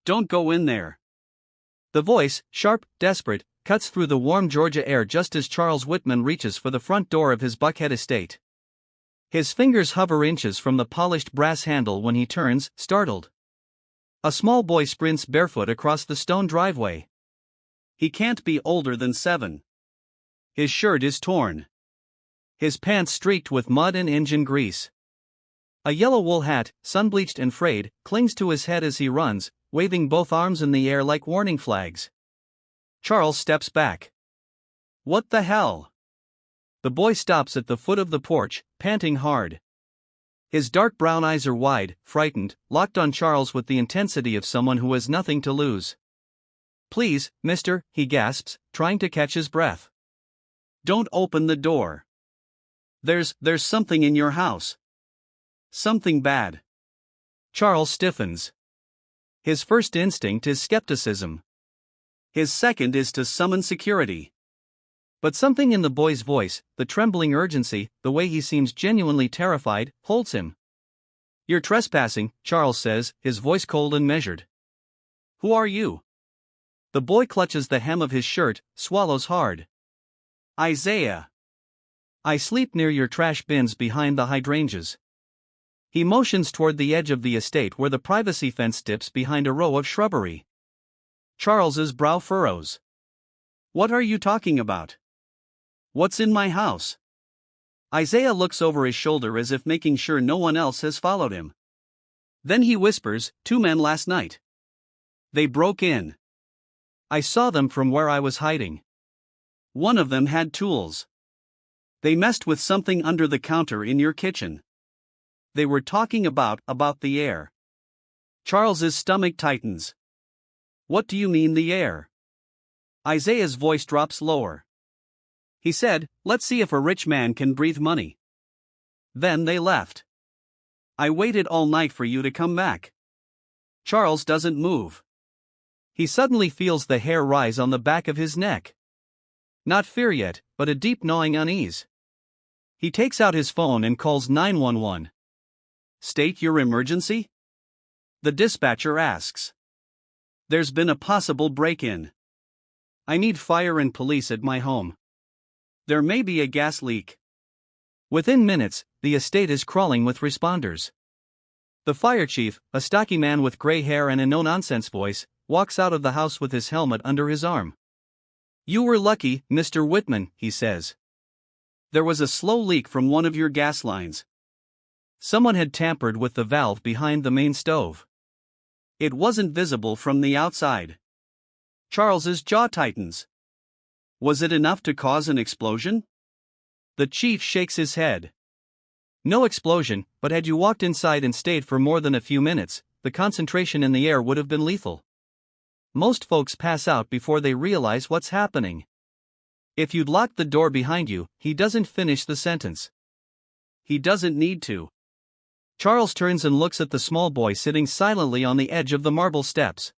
Don't go in there. The voice, sharp, desperate, cuts through the warm Georgia air just as Charles Whitman reaches for the front door of his Buckhead estate. His fingers hover inches from the polished brass handle when he turns, startled. A small boy sprints barefoot across the stone driveway. He can't be older than 7. His shirt is torn. His pants streaked with mud and engine grease. A yellow wool hat, sun-bleached and frayed, clings to his head as he runs, waving both arms in the air like warning flags. Charles steps back. What the hell? The boy stops at the foot of the porch, panting hard. His dark brown eyes are wide, frightened, locked on Charles with the intensity of someone who has nothing to lose. "Please, mister," he gasps, trying to catch his breath. "Don't open the door. There's something in your house. Something bad." Charles stiffens. His first instinct is skepticism. His second is to summon security. But something in the boy's voice, the trembling urgency, the way he seems genuinely terrified, holds him. "You're trespassing," Charles says, his voice cold and measured. "Who are you?" The boy clutches the hem of his shirt, swallows hard. "Isaiah. I sleep near your trash bins behind the hydrangeas." He motions toward the edge of the estate where the privacy fence dips behind a row of shrubbery. Charles's brow furrows. "What are you talking about? What's in my house?" Isaiah looks over his shoulder as if making sure no one else has followed him. Then he whispers, "2 men last night. They broke in. I saw them from where I was hiding. One of them had tools. They messed with something under the counter in your kitchen. They were talking about the air." Charles's stomach tightens. "What do you mean the air?" Isaiah's voice drops lower. "He said, let's see if a rich man can breathe money. Then they left. I waited all night for you to come back." Charles doesn't move. He suddenly feels the hair rise on the back of his neck. Not fear yet, but a deep gnawing unease. He takes out his phone and calls 911. "State your emergency?" the dispatcher asks. "There's been a possible break-in. I need fire and police at my home. There may be a gas leak." Within minutes, the estate is crawling with responders. The fire chief, a stocky man with gray hair and a no-nonsense voice, walks out of the house with his helmet under his arm. "You were lucky, Mr. Whitman," he says. "There was a slow leak from one of your gas lines. Someone had tampered with the valve behind the main stove. It wasn't visible from the outside." Charles's jaw tightens. "Was it enough to cause an explosion?" The chief shakes his head. "No explosion, but had you walked inside and stayed for more than a few minutes, the concentration in the air would have been lethal. Most folks pass out before they realize what's happening. If you'd locked the door behind you," he doesn't finish the sentence. "He doesn't need to." Charles turns and looks at the small boy sitting silently on the edge of the marble steps.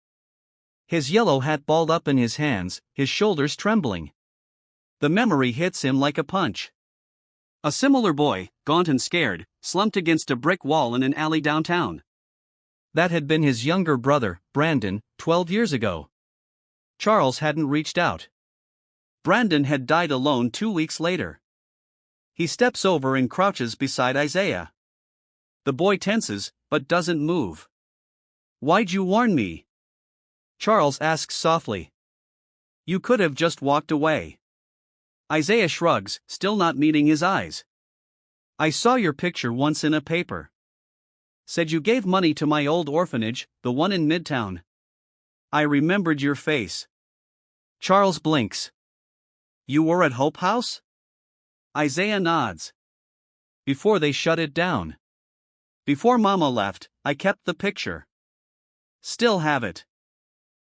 His yellow hat balled up in his hands, his shoulders trembling. The memory hits him like a punch. A similar boy, gaunt and scared, slumped against a brick wall in an alley downtown. That had been his younger brother, Brandon, 12 years ago. Charles hadn't reached out. Brandon had died alone 2 weeks later. He steps over and crouches beside Isaiah. The boy tenses, but doesn't move. "Why'd you warn me?" Charles asks softly. "You could have just walked away." Isaiah shrugs, still not meeting his eyes. "I saw your picture once in a paper. Said you gave money to my old orphanage, the one in Midtown. I remembered your face." Charles blinks. "You were at Hope House?" Isaiah nods. "Before they shut it down. Before Mama left, I kept the picture. Still have it."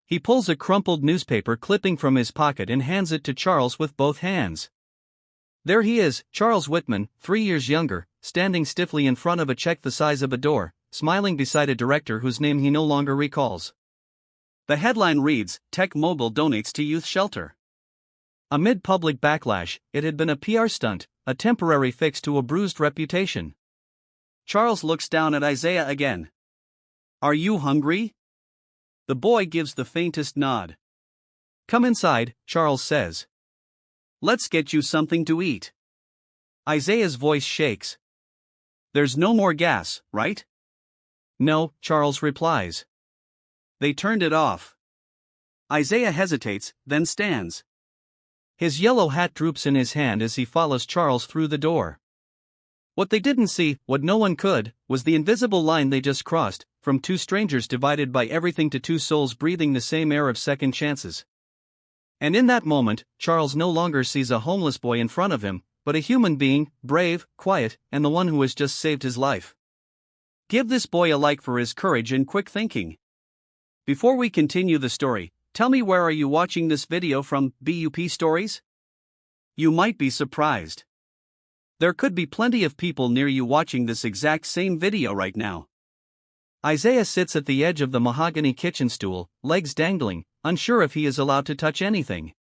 He pulls a crumpled newspaper clipping from his pocket and hands it to Charles with both hands. There he is, Charles Whitman, 3 years younger, standing stiffly in front of a check the size of a door, smiling beside a director whose name he no longer recalls. The headline reads, "Tech Mogul Donates to Youth Shelter." Amid public backlash, it had been a PR stunt, a temporary fix to a bruised reputation. Charles looks down at Isaiah again. "Are you hungry?" The boy gives the faintest nod. Come inside, Charles says. Let's get you something to eat. Isaiah's voice shakes. There's no more gas, right? No, Charles replies. They turned it off. Isaiah hesitates, then stands. His yellow hat droops in his hand as he follows Charles through the door. What they didn't see, what no one could, was the invisible line they just crossed, from two strangers divided by everything to two souls breathing the same air of second chances. And in that moment, Charles no longer sees a homeless boy in front of him, but a human being, brave, quiet, and the one who has just saved his life. Give this boy a like for his courage and quick thinking. Before we continue the story, tell me, where are you watching this video from, BUP Stories? You might be surprised. There could be plenty of people near you watching this exact same video right now. Isaiah sits at the edge of the mahogany kitchen stool, legs dangling, unsure if he is allowed to touch anything.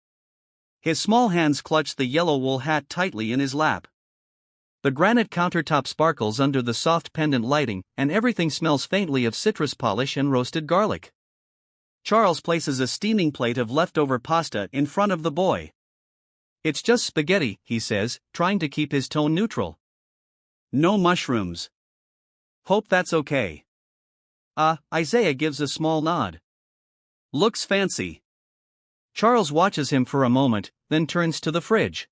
His small hands clutch the yellow wool hat tightly in his lap. The granite countertop sparkles under the soft pendant lighting, and everything smells faintly of citrus polish and roasted garlic. Charles places a steaming plate of leftover pasta in front of the boy. It's just spaghetti, he says, trying to keep his tone neutral. No mushrooms. Hope that's okay. Isaiah gives a small nod. Looks fancy. Charles watches him for a moment, then turns to the fridge.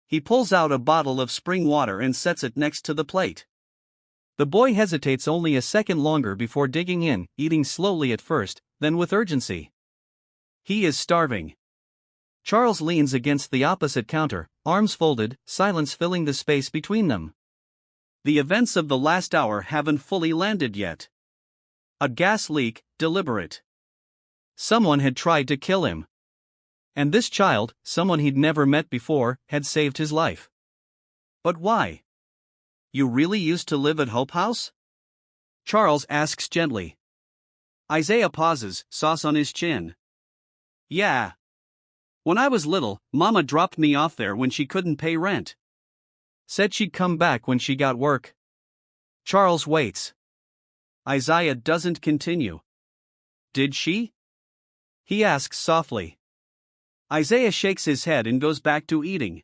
He pulls out a bottle of spring water and sets it next to the plate. The boy hesitates only a second longer before digging in, eating slowly at first, then with urgency. He is starving. Charles leans against the opposite counter, arms folded, silence filling the space between them. The events of the last hour haven't fully landed yet. A gas leak, deliberate. Someone had tried to kill him. And this child, someone he'd never met before, had saved his life. But why? You really used to live at Hope House? Charles asks gently. Isaiah pauses, sauce on his chin. Yeah. When I was little, Mama dropped me off there when she couldn't pay rent. Said she'd come back when she got work. Charles waits. Isaiah doesn't continue. Did she? He asks softly. Isaiah shakes his head and goes back to eating.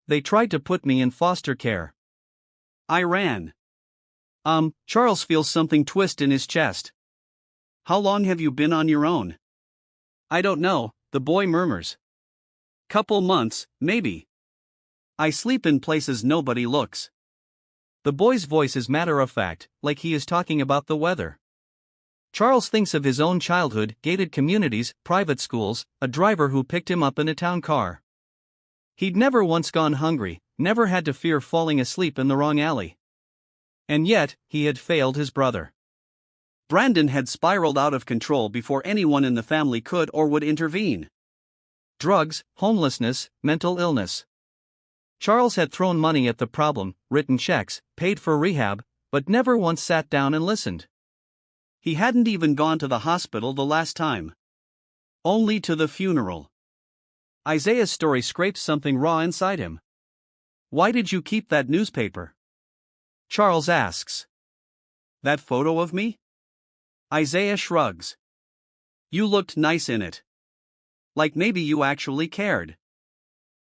They tried to put me in foster care. I ran. Charles feels something twist in his chest. How long have you been on your own? I don't know, the boy murmurs. Couple months, maybe. I sleep in places nobody looks. The boy's voice is matter-of-fact, like he is talking about the weather. Charles thinks of his own childhood, gated communities, private schools, a driver who picked him up in a town car. He'd never once gone hungry, never had to fear falling asleep in the wrong alley. And yet, he had failed his brother. Brandon had spiraled out of control before anyone in the family could or would intervene. Drugs, homelessness, mental illness. Charles had thrown money at the problem, written checks, paid for rehab, but never once sat down and listened. He hadn't even gone to the hospital the last time. Only to the funeral. Isaiah's story scrapes something raw inside him. Why did you keep that newspaper? Charles asks. That photo of me? Isaiah shrugs. You looked nice in it. Like maybe you actually cared.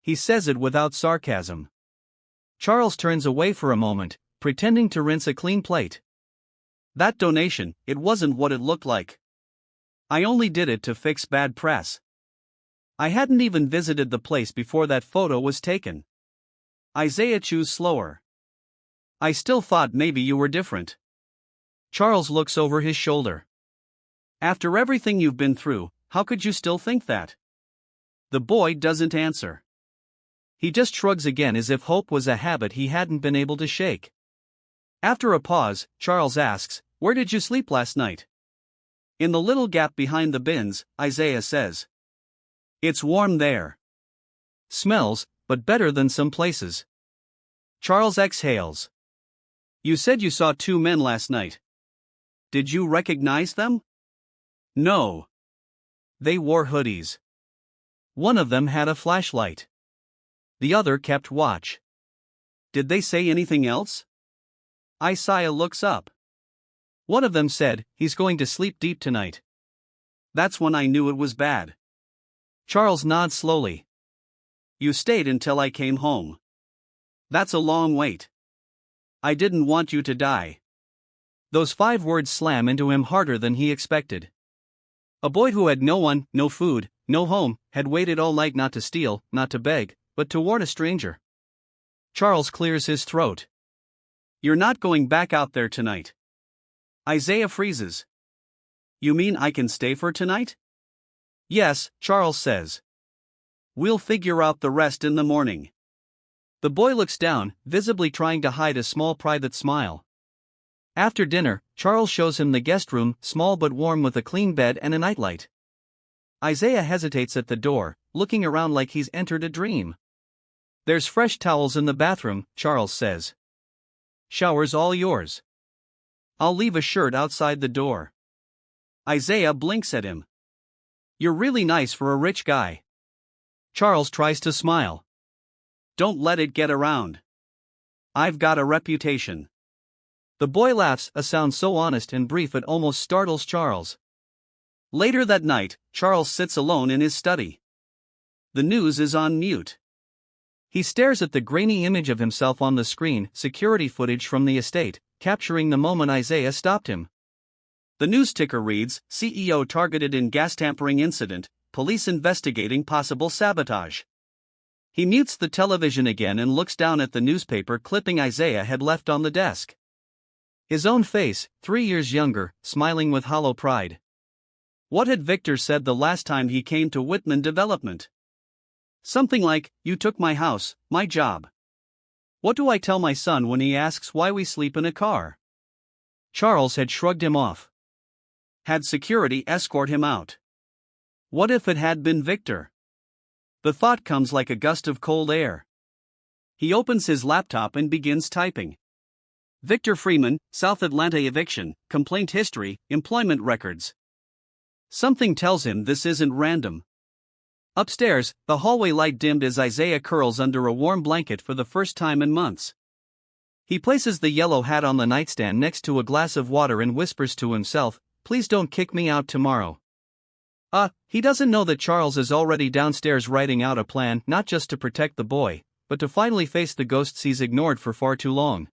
He says it without sarcasm. Charles turns away for a moment, pretending to rinse a clean plate. That donation, it wasn't what it looked like. I only did it to fix bad press. I hadn't even visited the place before that photo was taken. Isaiah chews slower. I still thought maybe you were different. Charles looks over his shoulder. After everything you've been through, how could you still think that? The boy doesn't answer. He just shrugs again as if hope was a habit he hadn't been able to shake. After a pause, Charles asks, where did you sleep last night? In the little gap behind the bins, Isaiah says. It's warm there. Smells, but better than some places. Charles exhales. You said you saw two men last night. Did you recognize them? No. They wore hoodies. One of them had a flashlight. The other kept watch. Did they say anything else? Isaiah looks up. One of them said, he's going to sleep deep tonight. That's when I knew it was bad. Charles nods slowly. You stayed until I came home. That's a long wait. I didn't want you to die. Those 5 words slam into him harder than he expected. A boy who had no one, no food, no home, had waited all night not to steal, not to beg, but to warn a stranger. Charles clears his throat. You're not going back out there tonight. Isaiah freezes. You mean I can stay for tonight? Yes, Charles says. We'll figure out the rest in the morning. The boy looks down, visibly trying to hide a small private smile. After dinner, Charles shows him the guest room, small but warm with a clean bed and a nightlight. Isaiah hesitates at the door, looking around like he's entered a dream. There's fresh towels in the bathroom, Charles says. Shower's all yours. I'll leave a shirt outside the door. Isaiah blinks at him. You're really nice for a rich guy. Charles tries to smile. Don't let it get around. I've got a reputation. The boy laughs, a sound so honest and brief it almost startles Charles. Later that night, Charles sits alone in his study. The news is on mute. He stares at the grainy image of himself on the screen, security footage from the estate, capturing the moment Isaiah stopped him. The news ticker reads, CEO targeted in gas tampering incident, police investigating possible sabotage. He mutes the television again and looks down at the newspaper clipping Isaiah had left on the desk. His own face, 3 years younger, smiling with hollow pride. What had Victor said the last time he came to Whitman Development? Something like, you took my house, my job. What do I tell my son when he asks why we sleep in a car? Charles had shrugged him off. Had security escort him out. What if it had been Victor? The thought comes like a gust of cold air. He opens his laptop and begins typing. Victor Freeman, South Atlanta eviction, complaint history, employment records. Something tells him this isn't random. Upstairs, the hallway light dimmed as Isaiah curls under a warm blanket for the first time in months. He places the yellow hat on the nightstand next to a glass of water and whispers to himself, please don't kick me out tomorrow. He doesn't know that Charles is already downstairs writing out a plan not just to protect the boy, but to finally face the ghosts he's ignored for far too long.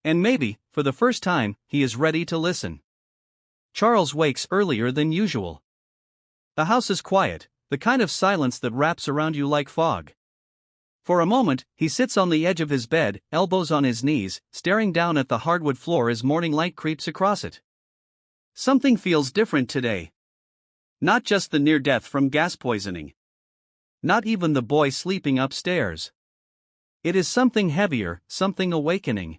And maybe, for the first time, he is ready to listen. Charles wakes earlier than usual. The house is quiet, the kind of silence that wraps around you like fog. For a moment, he sits on the edge of his bed, elbows on his knees, staring down at the hardwood floor as morning light creeps across it. Something feels different today. Not just the near death from gas poisoning. Not even the boy sleeping upstairs. It is something heavier, something awakening.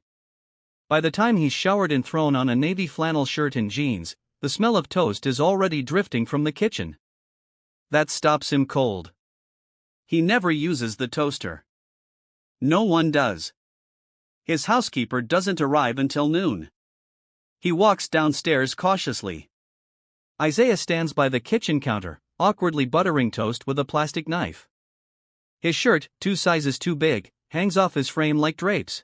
By the time he's showered and thrown on a navy flannel shirt and jeans, the smell of toast is already drifting from the kitchen. That stops him cold. He never uses the toaster. No one does. His housekeeper doesn't arrive until noon. He walks downstairs cautiously. Isaiah stands by the kitchen counter, awkwardly buttering toast with a plastic knife. His shirt, 2 sizes too big, hangs off his frame like drapes.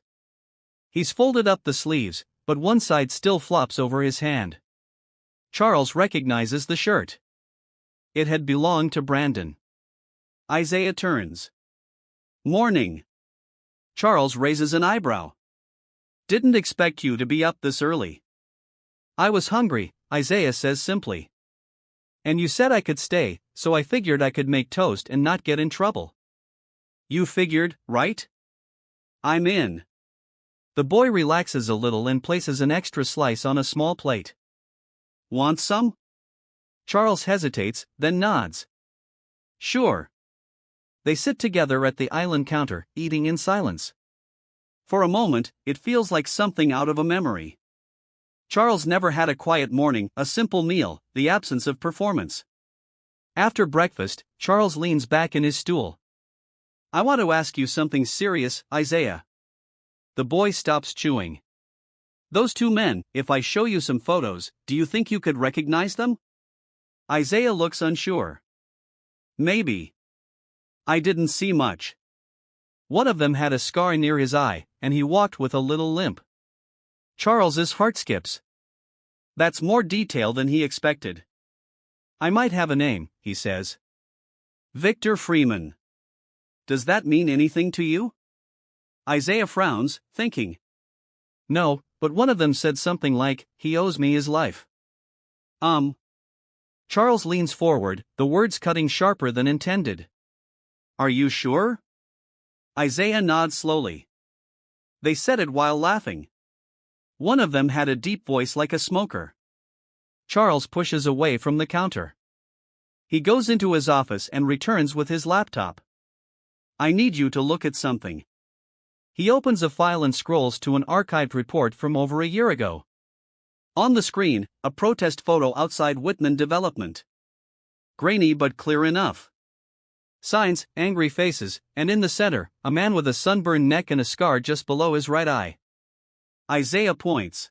He's folded up the sleeves, but one side still flops over his hand. Charles recognizes the shirt. It had belonged to Brandon. Isaiah turns. Morning. Charles raises an eyebrow. Didn't expect you to be up this early. I was hungry, Isaiah says simply. And you said I could stay, so I figured I could make toast and not get in trouble. You figured, right? I'm in. The boy relaxes a little and places an extra slice on a small plate. Want some? Charles hesitates, then nods. Sure. They sit together at the island counter, eating in silence. For a moment, it feels like something out of a memory. Charles never had a quiet morning, a simple meal, the absence of performance. After breakfast, Charles leans back in his stool. I want to ask you something serious, Isaiah. The boy stops chewing. Those 2 men, if I show you some photos, do you think you could recognize them? Isaiah looks unsure. Maybe. I didn't see much. One of them had a scar near his eye, and he walked with a little limp. Charles's heart skips. That's more detail than he expected. I might have a name, he says. Victor Freeman. Does that mean anything to you? Isaiah frowns, thinking. No, but one of them said something like, he owes me his life. Charles leans forward, the words cutting sharper than intended. Are you sure? Isaiah nods slowly. They said it while laughing. One of them had a deep voice like a smoker. Charles pushes away from the counter. He goes into his office and returns with his laptop. I need you to look at something. He opens a file and scrolls to an archived report from over a year ago. On the screen, a protest photo outside Whitman Development. Grainy but clear enough. Signs, angry faces, and in the center, a man with a sunburned neck and a scar just below his right eye. Isaiah points.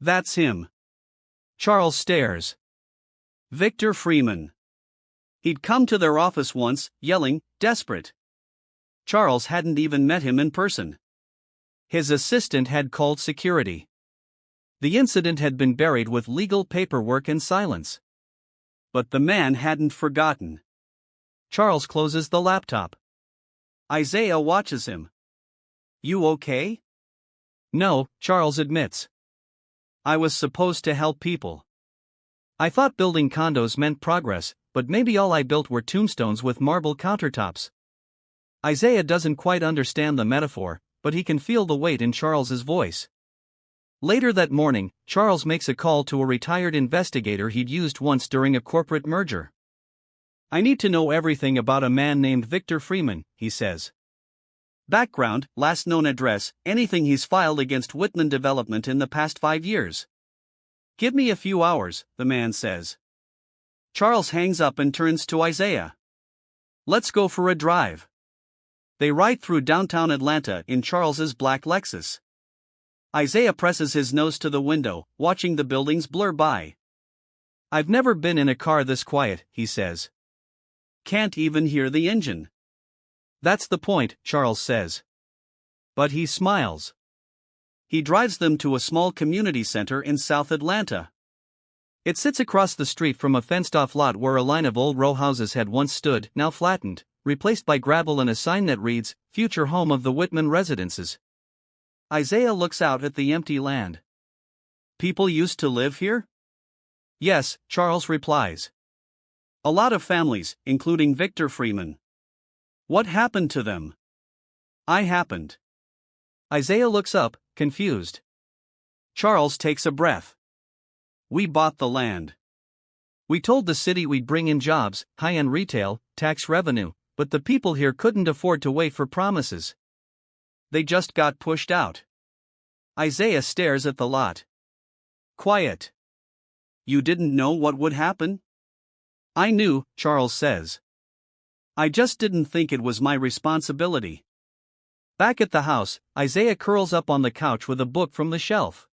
That's him. Charles stares. Victor Freeman. He'd come to their office once, yelling, desperate. Charles hadn't even met him in person. His assistant had called security. The incident had been buried with legal paperwork and silence. But the man hadn't forgotten. Charles closes the laptop. Isaiah watches him. You okay? No, Charles admits. I was supposed to help people. I thought building condos meant progress, but maybe all I built were tombstones with marble countertops. Isaiah doesn't quite understand the metaphor, but he can feel the weight in Charles's voice. Later that morning, Charles makes a call to a retired investigator he'd used once during a corporate merger. I need to know everything about a man named Victor Freeman, he says. Background, last known address, anything he's filed against Whitman Development in the past 5 years. Give me a few hours, the man says. Charles hangs up and turns to Isaiah. Let's go for a drive. They ride through downtown Atlanta in Charles's black Lexus. Isaiah presses his nose to the window, watching the buildings blur by. I've never been in a car this quiet, he says. Can't even hear the engine. That's the point, Charles says. But he smiles. He drives them to a small community center in South Atlanta. It sits across the street from a fenced-off lot where a line of old row houses had once stood, now flattened, replaced by gravel and a sign that reads, Future Home of the Whitman Residences. Isaiah looks out at the empty land. People used to live here? Yes, Charles replies. A lot of families, including Victor Freeman. What happened to them? I happened. Isaiah looks up, confused. Charles takes a breath. We bought the land. We told the city we'd bring in jobs, high-end retail, tax revenue, but the people here couldn't afford to wait for promises. They just got pushed out. Isaiah stares at the lot. Quiet. You didn't know what would happen? I knew, Charles says. I just didn't think it was my responsibility. Back at the house, Isaiah curls up on the couch with a book from the shelf.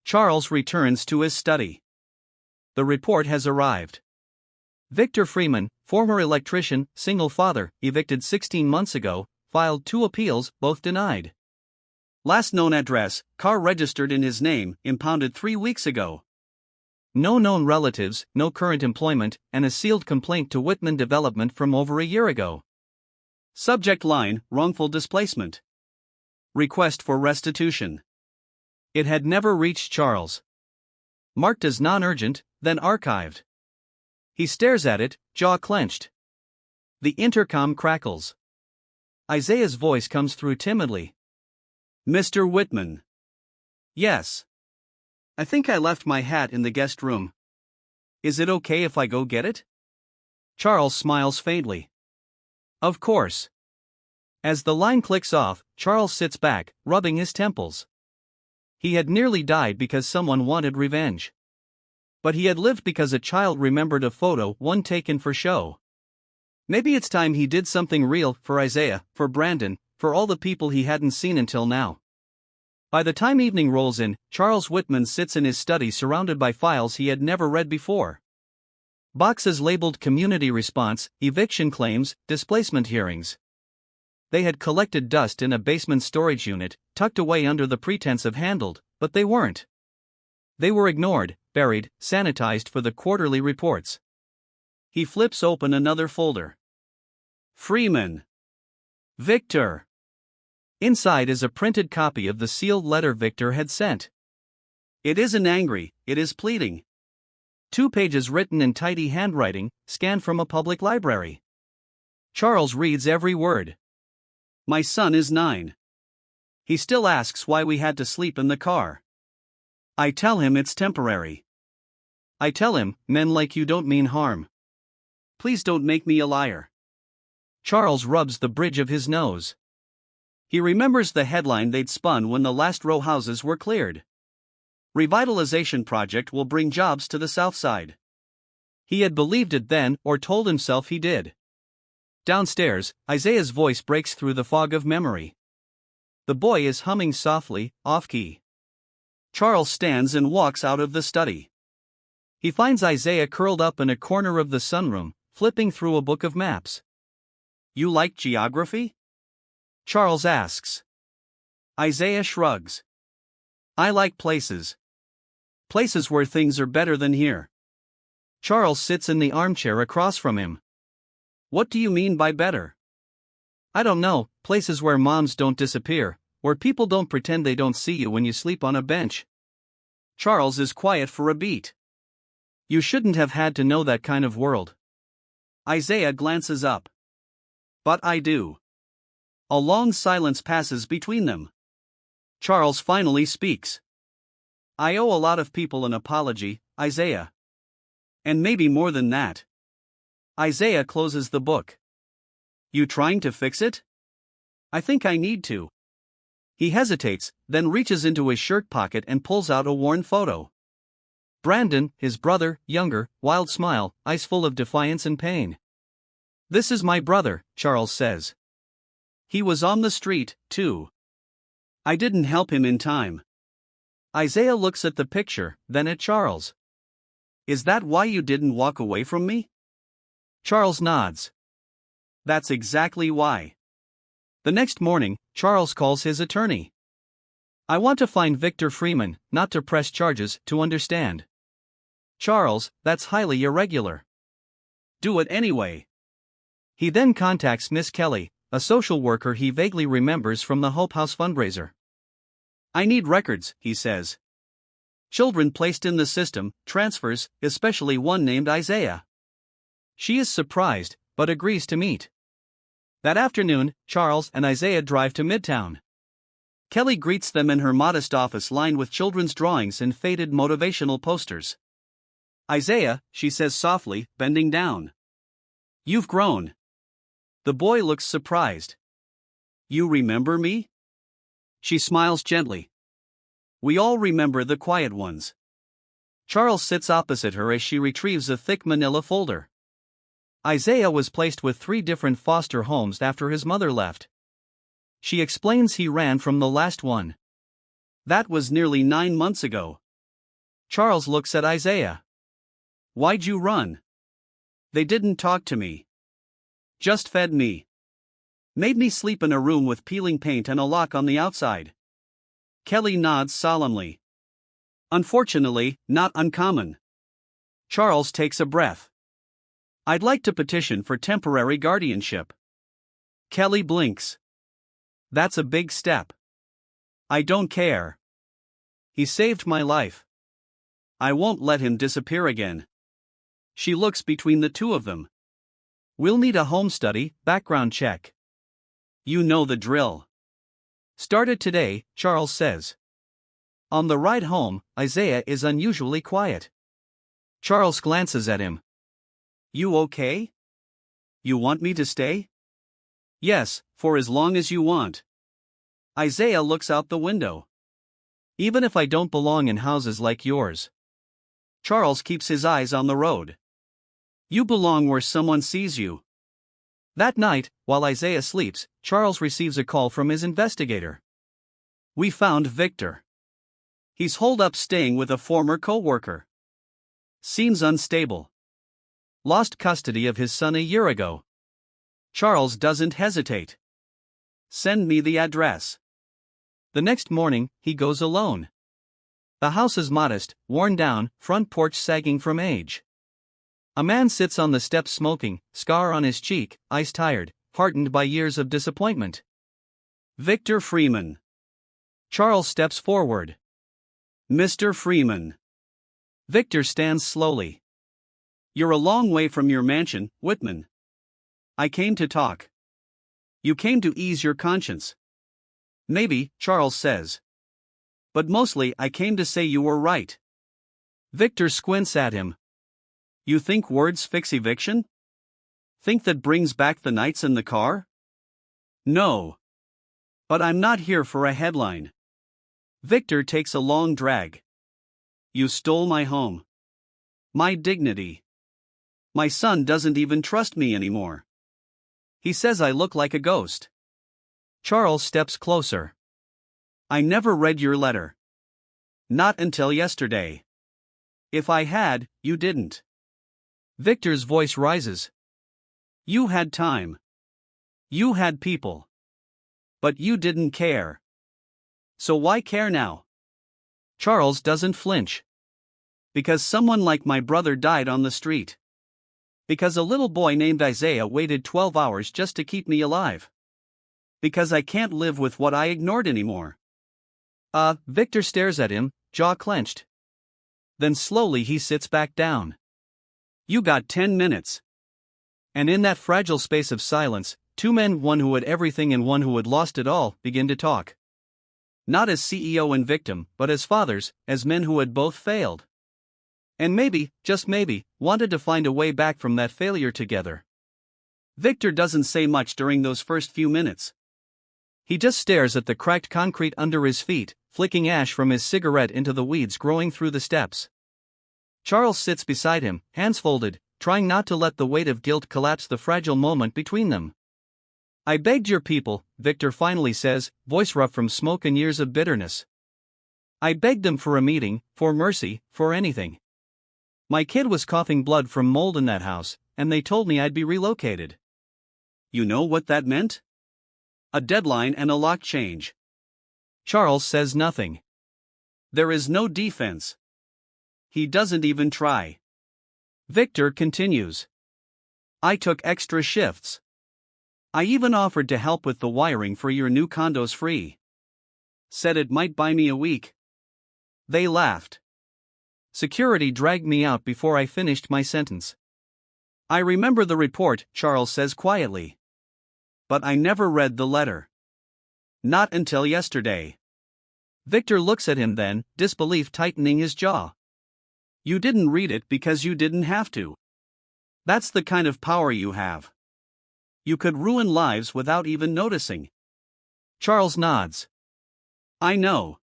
Charles returns to his study. The report has arrived. Victor Freeman, former electrician, single father, evicted 16 months ago, filed 2 appeals, both denied. Last known address, car registered in his name, impounded 3 weeks ago. No known relatives, no current employment, and a sealed complaint to Whitman Development from over a year ago. Subject line, wrongful displacement. Request for restitution. It had never reached Charles. Marked as non-urgent, then archived. He stares at it, jaw clenched. The intercom crackles. Isaiah's voice comes through timidly. Mr. Whitman. Yes. I think I left my hat in the guest room. Is it okay if I go get it? Charles smiles faintly. Of course. As the line clicks off, Charles sits back, rubbing his temples. He had nearly died because someone wanted revenge. But he had lived because a child remembered a photo one taken for show. Maybe it's time he did something real, for Isaiah, for Brandon, for all the people he hadn't seen until now. By the time evening rolls in, Charles Whitman sits in his study surrounded by files he had never read before. Boxes labeled community response, eviction claims, displacement hearings. They had collected dust in a basement storage unit, tucked away under the pretense of handled, but they weren't. They were ignored, buried, sanitized for the quarterly reports. He flips open another folder. Freeman. Victor. Inside is a printed copy of the sealed letter Victor had sent. It isn't angry, it is pleading. 2 pages written in tidy handwriting, scanned from a public library. Charles reads every word. My son is 9. He still asks why we had to sleep in the car. I tell him it's temporary. I tell him, men like you don't mean harm. Please don't make me a liar. Charles rubs the bridge of his nose. He remembers the headline they'd spun when the last row houses were cleared. Revitalization project will bring jobs to the South Side. He had believed it then, or told himself he did. Downstairs, Isaiah's voice breaks through the fog of memory. The boy is humming softly, off-key. Charles stands and walks out of the study. He finds Isaiah curled up in a corner of the sunroom, flipping through a book of maps. You like geography? Charles asks. Isaiah shrugs. I like places. Places where things are better than here. Charles sits in the armchair across from him. What do you mean by better? I don't know, places where moms don't disappear, where people don't pretend they don't see you when you sleep on a bench. Charles is quiet for a beat. You shouldn't have had to know that kind of world. Isaiah glances up. But I do. A long silence passes between them. Charles finally speaks. I owe a lot of people an apology, Isaiah. And maybe more than that. Isaiah closes the book. You trying to fix it? I think I need to. He hesitates, then reaches into his shirt pocket and pulls out a worn photo. Brandon, his brother, younger, wild smile, eyes full of defiance and pain. This is my brother, Charles says. He was on the street, too. I didn't help him in time. Isaiah looks at the picture, then at Charles. Is that why you didn't walk away from me? Charles nods. That's exactly why. The next morning, Charles calls his attorney. I want to find Victor Freeman, not to press charges, to understand. Charles, that's highly irregular. Do it anyway. He then contacts Miss Kelly, a social worker he vaguely remembers from the Hope House fundraiser. I need records, he says. Children placed in the system, transfers, especially one named Isaiah. She is surprised, but agrees to meet. That afternoon, Charles and Isaiah drive to Midtown. Kelly greets them in her modest office lined with children's drawings and faded motivational posters. Isaiah, she says softly, bending down. You've grown. The boy looks surprised. You remember me? She smiles gently. We all remember the quiet ones. Charles sits opposite her as she retrieves a thick manila folder. Isaiah was placed with 3 different foster homes after his mother left. She explains he ran from the last one. That was nearly 9 months ago. Charles looks at Isaiah. Why'd you run? They didn't talk to me. Just fed me. Made me sleep in a room with peeling paint and a lock on the outside. Kelly nods solemnly. Unfortunately, not uncommon. Charles takes a breath. I'd like to petition for temporary guardianship. Kelly blinks. That's a big step. I don't care. He saved my life. I won't let him disappear again. She looks between the two of them. We'll need a home study, background check. You know the drill. Started today, Charles says. On the ride home, Isaiah is unusually quiet. Charles glances at him. You okay? You want me to stay? Yes, for as long as you want. Isaiah looks out the window. Even if I don't belong in houses like yours. Charles keeps his eyes on the road. You belong where someone sees you. That night, while Isaiah sleeps, Charles receives a call from his investigator. We found Victor. He's holed up staying with a former co-worker. Seems unstable. Lost custody of his son a year ago. Charles doesn't hesitate. Send me the address. The next morning, he goes alone. The house is modest, worn down, front porch sagging from age. A man sits on the steps smoking, scar on his cheek, eyes tired, hardened by years of disappointment. Victor Freeman. Charles steps forward. Mr. Freeman. Victor stands slowly. You're a long way from your mansion, Whitman. I came to talk. You came to ease your conscience. Maybe, Charles says. But mostly I came to say you were right. Victor squints at him. You think words fix eviction? Think that brings back the nights in the car? No. But I'm not here for a headline. Victor takes a long drag. You stole my home. My dignity. My son doesn't even trust me anymore. He says I look like a ghost. Charles steps closer. I never read your letter. Not until yesterday. If I had, you didn't. Victor's voice rises. You had time. You had people. But you didn't care. So why care now? Charles doesn't flinch. Because someone like my brother died on the street. Because a little boy named Isaiah waited 12 hours just to keep me alive. Because I can't live with what I ignored anymore. Victor stares at him, jaw clenched. Then slowly he sits back down. You got 10 minutes. And in that fragile space of silence, two men, one who had everything and one who had lost it all, begin to talk. Not as CEO and victim, but as fathers, as men who had both failed. And maybe, just maybe, wanted to find a way back from that failure together. Victor doesn't say much during those first few minutes. He just stares at the cracked concrete under his feet, flicking ash from his cigarette into the weeds growing through the steps. Charles sits beside him, hands folded, trying not to let the weight of guilt collapse the fragile moment between them. I begged your people, Victor finally says, voice rough from smoke and years of bitterness. I begged them for a meeting, for mercy, for anything. My kid was coughing blood from mold in that house, and they told me I'd be relocated. You know what that meant? A deadline and a lock change. Charles says nothing. There is no defense. He doesn't even try. Victor continues. I took extra shifts. I even offered to help with the wiring for your new condos free. Said it might buy me a week. They laughed. Security dragged me out before I finished my sentence. I remember the report, Charles says quietly. But I never read the letter. Not until yesterday. Victor looks at him then, disbelief tightening his jaw. You didn't read it because you didn't have to. That's the kind of power you have. You could ruin lives without even noticing. Charles nods. I know.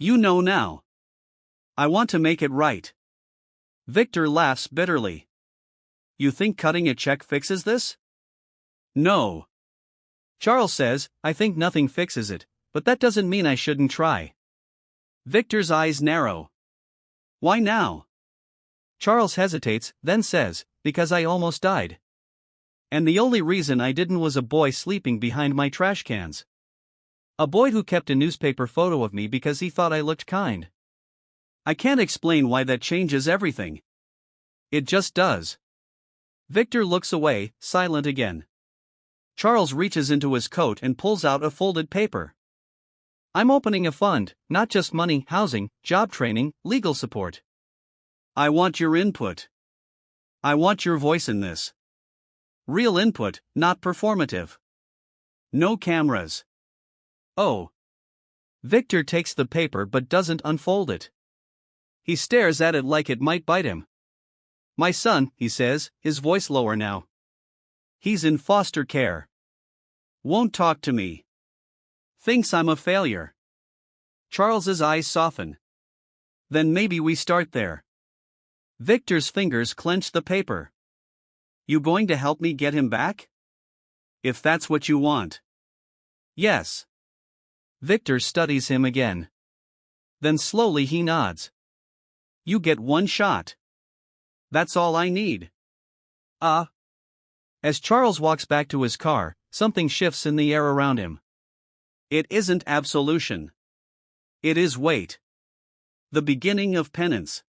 You know now. I want to make it right. Victor laughs bitterly. You think cutting a check fixes this? No. Charles says, I think nothing fixes it, but that doesn't mean I shouldn't try. Victor's eyes narrow. Why now? Charles hesitates, then says, because I almost died. And the only reason I didn't was a boy sleeping behind my trash cans. A boy who kept a newspaper photo of me because he thought I looked kind. I can't explain why that changes everything. It just does. Victor looks away, silent again. Charles reaches into his coat and pulls out a folded paper. I'm opening a fund, not just money, housing, job training, legal support. I want your input. I want your voice in this. Real input, not performative. No cameras. Oh. Victor takes the paper but doesn't unfold it. He stares at it like it might bite him. My son, he says, his voice lower now. He's in foster care. Won't talk to me. Thinks I'm a failure. Charles's eyes soften. Then maybe we start there. Victor's fingers clench the paper. You going to help me get him back? If that's what you want. Yes. Victor studies him again. Then slowly he nods. You get one shot. That's all I need. As Charles walks back to his car, something shifts in the air around him. It isn't absolution. It is weight. The beginning of penance.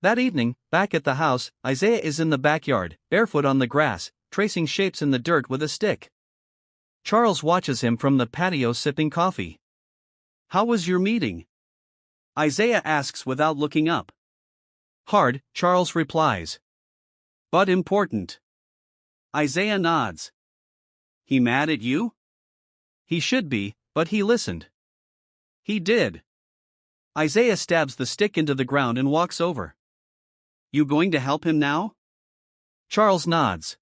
That evening, back at the house, Isaiah is in the backyard, barefoot on the grass, tracing shapes in the dirt with a stick. Charles watches him from the patio sipping coffee. How was your meeting? Isaiah asks without looking up. Hard, Charles replies. But important. Isaiah nods. He mad at you? He should be, but he listened. He did. Isaiah stabs the stick into the ground and walks over. You going to help him now? Charles nods.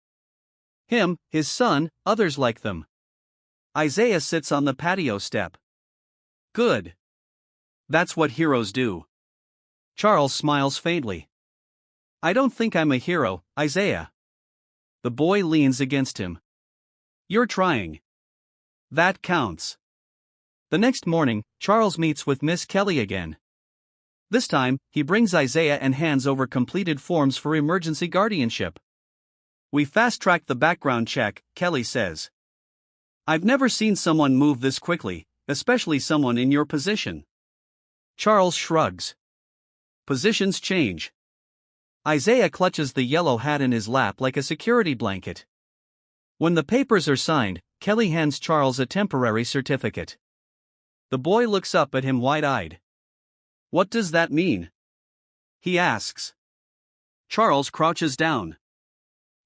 Him, his son, others like them. Isaiah sits on the patio step. Good. That's what heroes do. Charles smiles faintly. I don't think I'm a hero, Isaiah. The boy leans against him. You're trying. That counts. The next morning, Charles meets with Miss Kelly again. This time, he brings Isaiah and hands over completed forms for emergency guardianship. We fast-tracked the background check, Kelly says. I've never seen someone move this quickly, especially someone in your position. Charles shrugs. Positions change. Isaiah clutches the yellow hat in his lap like a security blanket. When the papers are signed, Kelly hands Charles a temporary certificate. The boy looks up at him wide-eyed. What does that mean? He asks. Charles crouches down.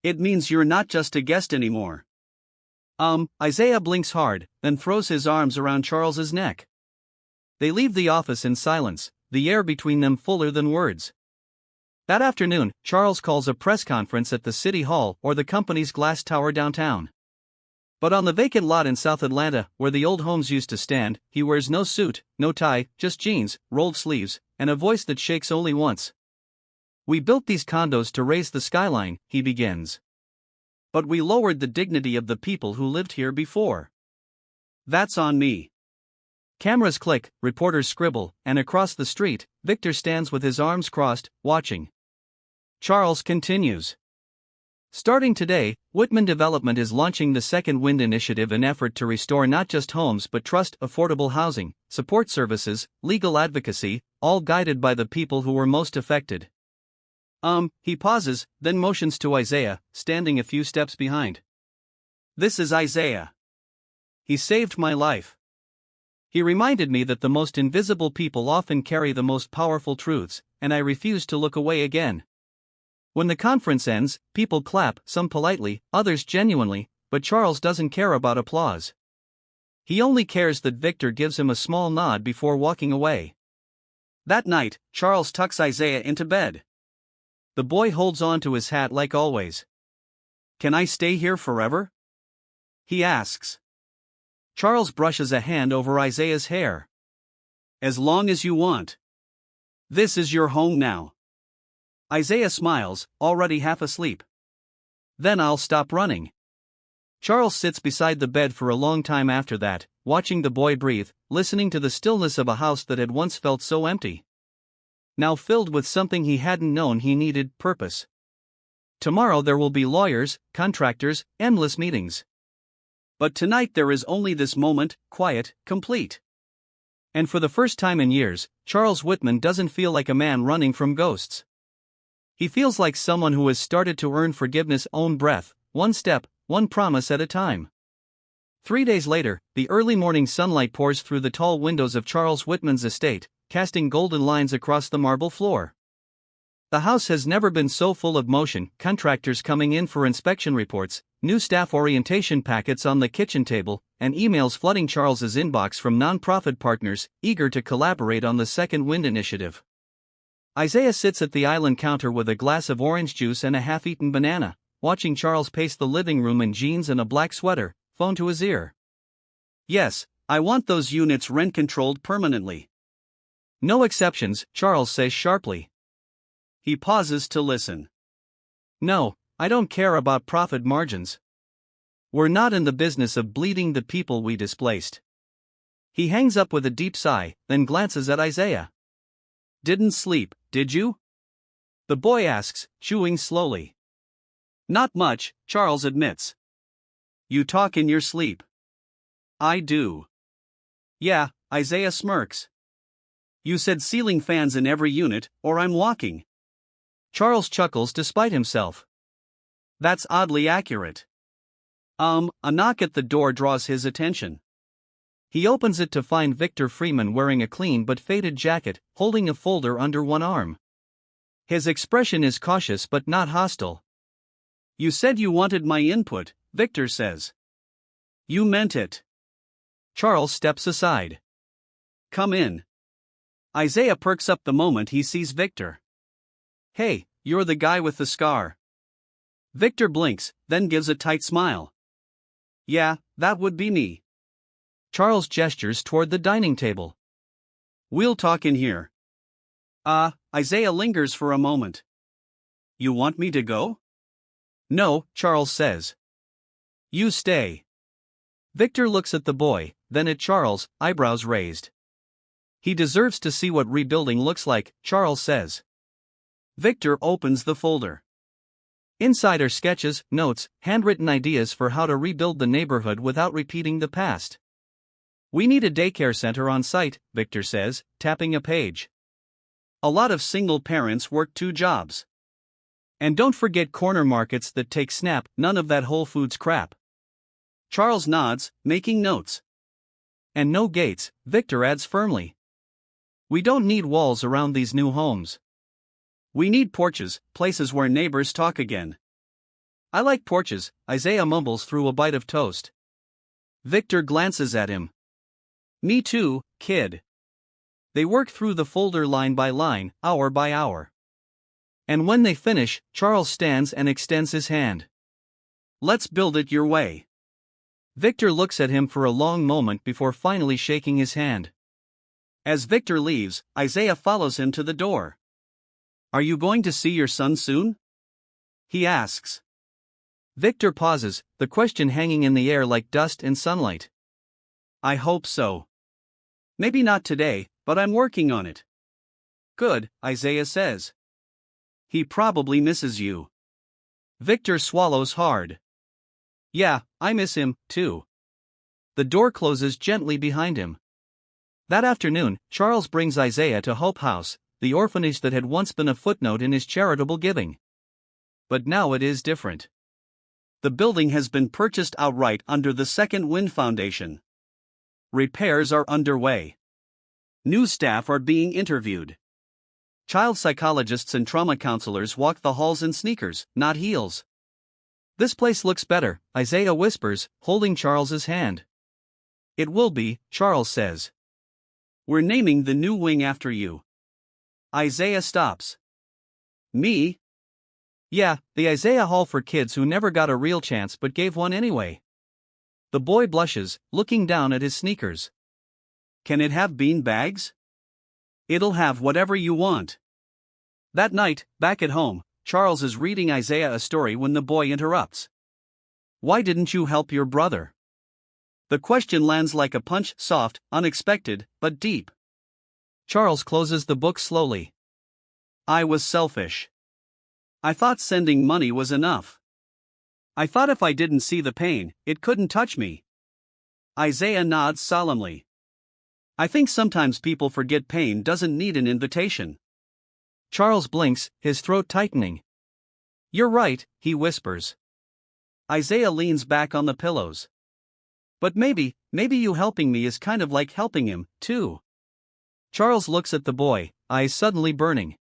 It means you're not just a guest anymore. Isaiah blinks hard, then throws his arms around Charles's neck. They leave the office in silence, the air between them fuller than words. That afternoon, Charles calls a press conference at the City Hall or the company's glass tower downtown. But on the vacant lot in South Atlanta, where the old homes used to stand, he wears no suit, no tie, just jeans, rolled sleeves, and a voice that shakes only once. We built these condos to raise the skyline, he begins. But we lowered the dignity of the people who lived here before. That's on me. Cameras click, reporters scribble, and across the street, Victor stands with his arms crossed, watching. Charles continues. Starting today, Whitman Development is launching the Second Wind Initiative, an effort to restore not just homes but trust, affordable housing, support services, legal advocacy, all guided by the people who were most affected. He pauses, then motions to Isaiah, standing a few steps behind. This is Isaiah. He saved my life. He reminded me that the most invisible people often carry the most powerful truths, and I refuse to look away again. When the conference ends, people clap, some politely, others genuinely, but Charles doesn't care about applause. He only cares that Victor gives him a small nod before walking away. That night, Charles tucks Isaiah into bed. The boy holds on to his hat like always. Can I stay here forever? He asks. Charles brushes a hand over Isaiah's hair. As long as you want. This is your home now. Isaiah smiles, already half asleep. Then I'll stop running. Charles sits beside the bed for a long time after that, watching the boy breathe, listening to the stillness of a house that had once felt so empty. Now filled with something he hadn't known he needed, purpose. Tomorrow there will be lawyers, contractors, endless meetings. But tonight there is only this moment, quiet, complete. And for the first time in years, Charles Whitman doesn't feel like a man running from ghosts. He feels like someone who has started to earn forgiveness own breath, one step, one promise at a time. 3 days later, the early morning sunlight pours through the tall windows of Charles Whitman's estate, casting golden lines across the marble floor. The house has never been so full of motion, contractors coming in for inspection reports, new staff orientation packets on the kitchen table, and emails flooding Charles's inbox from nonprofit partners, eager to collaborate on the Second Wind Initiative. Isaiah sits at the island counter with a glass of orange juice and a half-eaten banana, watching Charles pace the living room in jeans and a black sweater, phone to his ear. Yes, I want those units rent-controlled permanently. No exceptions, Charles says sharply. He pauses to listen. No, I don't care about profit margins. We're not in the business of bleeding the people we displaced. He hangs up with a deep sigh, then glances at Isaiah. Didn't sleep, did you? The boy asks, chewing slowly. Not much, Charles admits. You talk in your sleep. I do. Yeah, Isaiah smirks. You said ceiling fans in every unit, or I'm walking. Charles chuckles despite himself. That's oddly accurate. A knock at the door draws his attention. He opens it to find Victor Freeman wearing a clean but faded jacket, holding a folder under one arm. His expression is cautious but not hostile. You said you wanted my input, Victor says. You meant it. Charles steps aside. Come in. Isaiah perks up the moment he sees Victor. Hey, you're the guy with the scar. Victor blinks, then gives a tight smile. Yeah, that would be me. Charles gestures toward the dining table. We'll talk in here. Isaiah lingers for a moment. You want me to go? No, Charles says. You stay. Victor looks at the boy, then at Charles, eyebrows raised. He deserves to see what rebuilding looks like, Charles says. Victor opens the folder. Inside are sketches, notes, handwritten ideas for how to rebuild the neighborhood without repeating the past. We need a daycare center on site, Victor says, tapping a page. A lot of single parents work 2 jobs. And don't forget corner markets that take SNAP, none of that Whole Foods crap. Charles nods, making notes. And no gates, Victor adds firmly. We don't need walls around these new homes. We need porches, places where neighbors talk again. I like porches, Isaiah mumbles through a bite of toast. Victor glances at him. Me too, kid. They work through the folder line by line, hour by hour. And when they finish, Charles stands and extends his hand. Let's build it your way. Victor looks at him for a long moment before finally shaking his hand. As Victor leaves, Isaiah follows him to the door. Are you going to see your son soon? He asks. Victor pauses, the question hanging in the air like dust in sunlight. I hope so. Maybe not today, but I'm working on it. Good, Isaiah says. He probably misses you. Victor swallows hard. Yeah, I miss him, too. The door closes gently behind him. That afternoon, Charles brings Isaiah to Hope House, the orphanage that had once been a footnote in his charitable giving. But now it is different. The building has been purchased outright under the Second Wind Foundation. Repairs are underway. New staff are being interviewed. Child psychologists and trauma counselors walk the halls in sneakers, not heels. This place looks better, Isaiah whispers, holding Charles's hand. It will be, Charles says. We're naming the new wing after you. Isaiah stops. Me? Yeah, the Isaiah Hall for kids who never got a real chance but gave one anyway. The boy blushes, looking down at his sneakers. Can it have bean bags? It'll have whatever you want. That night, back at home, Charles is reading Isaiah a story when the boy interrupts. Why didn't you help your brother? The question lands like a punch, soft, unexpected, but deep. Charles closes the book slowly. I was selfish. I thought sending money was enough. I thought if I didn't see the pain, it couldn't touch me. Isaiah nods solemnly. I think sometimes people forget pain doesn't need an invitation. Charles blinks, his throat tightening. You're right, he whispers. Isaiah leans back on the pillows. But maybe you helping me is kind of like helping him, too. Charles looks at the boy, eyes suddenly burning.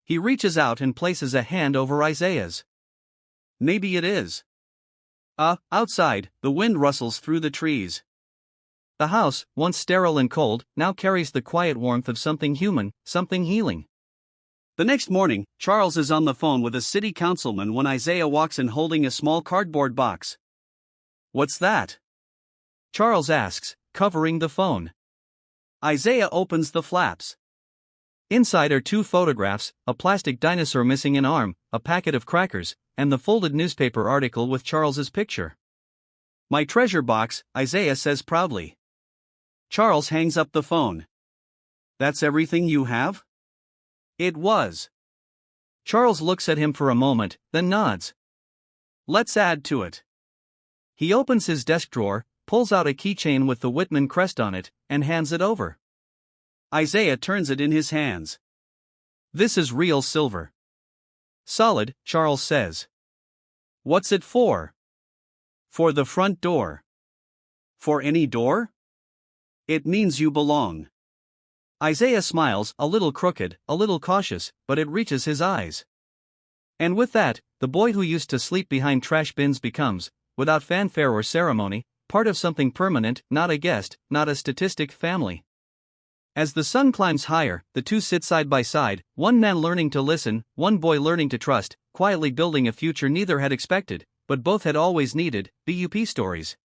He reaches out and places a hand over Isaiah's. Maybe it is. Outside, the wind rustles through the trees. The house, once sterile and cold, now carries the quiet warmth of something human, something healing. The next morning, Charles is on the phone with a city councilman when Isaiah walks in holding a small cardboard box. What's that? Charles asks, covering the phone. Isaiah opens the flaps. Inside are 2 photographs, a plastic dinosaur missing an arm, a packet of crackers, and the folded newspaper article with Charles's picture. My treasure box, Isaiah says proudly. Charles hangs up the phone. That's everything you have? It was. Charles looks at him for a moment, then nods. Let's add to it. He opens his desk drawer, pulls out a keychain with the Whitman crest on it, and hands it over. Isaiah turns it in his hands. This is real silver. Solid, Charles says. What's it for? For the front door. For any door? It means you belong. Isaiah smiles, a little crooked, a little cautious, but it reaches his eyes. And with that, the boy who used to sleep behind trash bins becomes, without fanfare or ceremony, part of something permanent, not a guest, not a statistic family. As the sun climbs higher, the two sit side by side, one man learning to listen, one boy learning to trust, quietly building a future neither had expected, but both had always needed. BUP stories.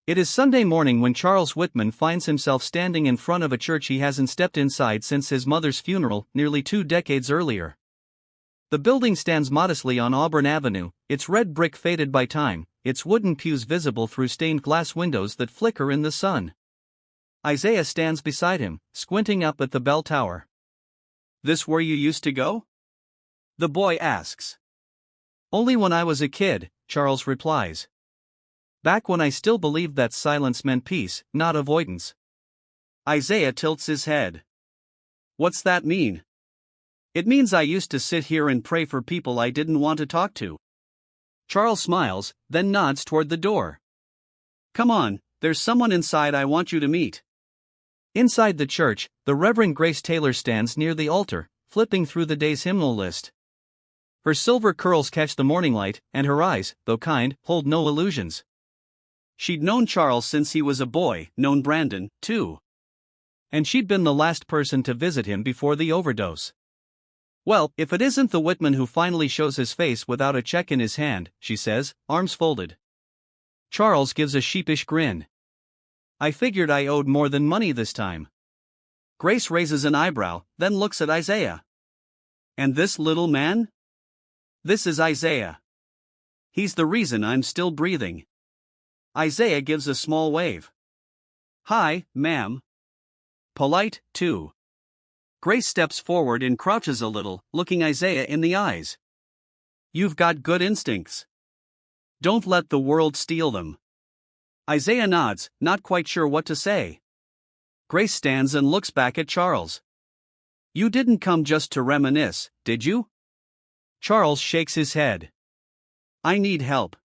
It is Sunday morning when Charles Whitman finds himself standing in front of a church he hasn't stepped inside since his mother's funeral, nearly 2 decades earlier. The building stands modestly on Auburn Avenue, its red brick faded by time, its wooden pews visible through stained glass windows that flicker in the sun. Isaiah stands beside him, squinting up at the bell tower. This where you used to go? The boy asks. Only when I was a kid, Charles replies. Back when I still believed that silence meant peace, not avoidance. Isaiah tilts his head. What's that mean? It means I used to sit here and pray for people I didn't want to talk to. Charles smiles, then nods toward the door. Come on, there's someone inside I want you to meet. Inside the church, the Reverend Grace Taylor stands near the altar, flipping through the day's hymnal list. Her silver curls catch the morning light, and her eyes, though kind, hold no illusions. She'd known Charles since he was a boy, known Brandon, too. And she'd been the last person to visit him before the overdose. Well, if it isn't the Whitman who finally shows his face without a check in his hand, she says, arms folded. Charles gives a sheepish grin. I figured I owed more than money this time. Grace raises an eyebrow, then looks at Isaiah. And this little man? This is Isaiah. He's the reason I'm still breathing. Isaiah gives a small wave. Hi, ma'am. Polite, too. Grace steps forward and crouches a little, looking Isaiah in the eyes. You've got good instincts. Don't let the world steal them. Isaiah nods, not quite sure what to say. Grace stands and looks back at Charles. You didn't come just to reminisce, did you? Charles shakes his head. I need help.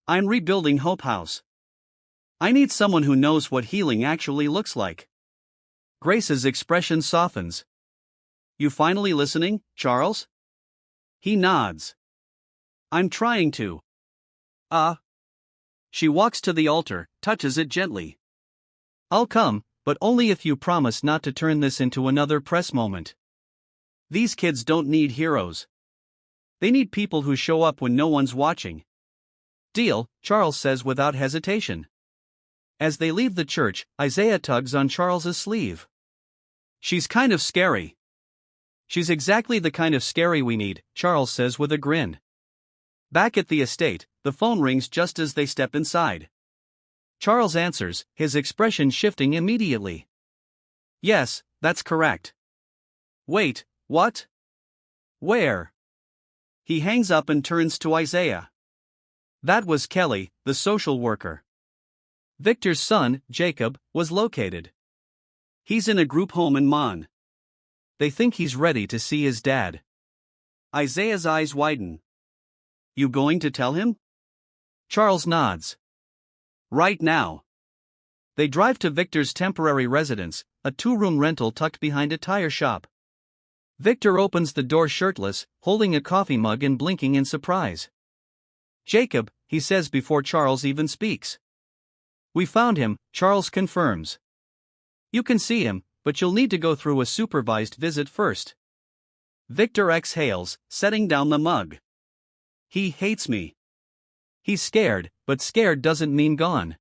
I'm rebuilding Hope House. I need someone who knows what healing actually looks like. Grace's expression softens. You finally listening, Charles? He nods. I'm trying to. She walks to the altar, touches it gently. I'll come, but only if you promise not to turn this into another press moment. These kids don't need heroes. They need people who show up when no one's watching. Deal, Charles says without hesitation. As they leave the church, Isaiah tugs on Charles's sleeve. She's kind of scary. She's exactly the kind of scary we need, Charles says with a grin. Back at the estate, the phone rings just as they step inside. Charles answers, his expression shifting immediately. Yes, that's correct. Wait, what? Where? He hangs up and turns to Isaiah. That was Kelly, the social worker. Victor's son, Jacob, was located. He's in a group home in Mon. They think he's ready to see his dad. Isaiah's eyes widen. You going to tell him? Charles nods. Right now. They drive to Victor's temporary residence, a 2-room rental tucked behind a tire shop. Victor opens the door shirtless, holding a coffee mug and blinking in surprise. Jacob, he says before Charles even speaks. We found him, Charles confirms. You can see him, but you'll need to go through a supervised visit first. Victor exhales, setting down the mug. He hates me. He's scared, but scared doesn't mean gone.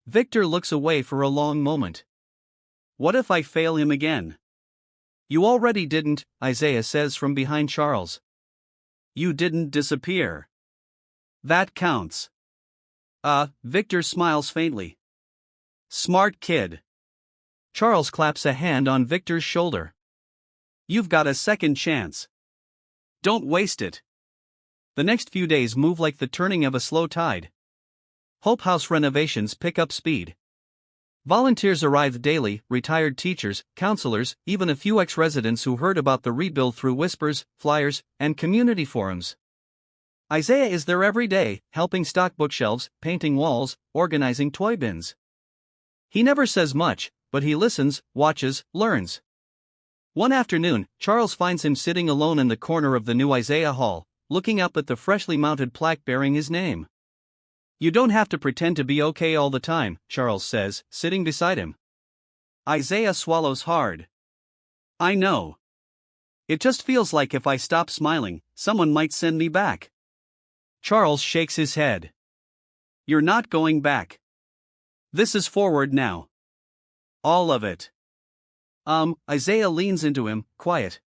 Victor looks away for a long moment. What if I fail him again? You already didn't, Isaiah says from behind Charles. You didn't disappear. That counts. Victor smiles faintly. Smart kid. Charles claps a hand on Victor's shoulder. You've got a second chance. Don't waste it. The next few days move like the turning of a slow tide. Hope House renovations pick up speed. Volunteers arrived daily, retired teachers, counselors, even a few ex-residents who heard about the rebuild through whispers, flyers, and community forums. Isaiah is there every day, helping stock bookshelves, painting walls, organizing toy bins. He never says much, but he listens, watches, learns. One afternoon, Charles finds him sitting alone in the corner of the new Isaiah Hall, looking up at the freshly mounted plaque bearing his name. "You don't have to pretend to be okay all the time," Charles says, sitting beside him. Isaiah swallows hard. "I know. It just feels like if I stop smiling, someone might send me back." Charles shakes his head. "You're not going back. This is forward now. All of it." Isaiah leans into him, quiet.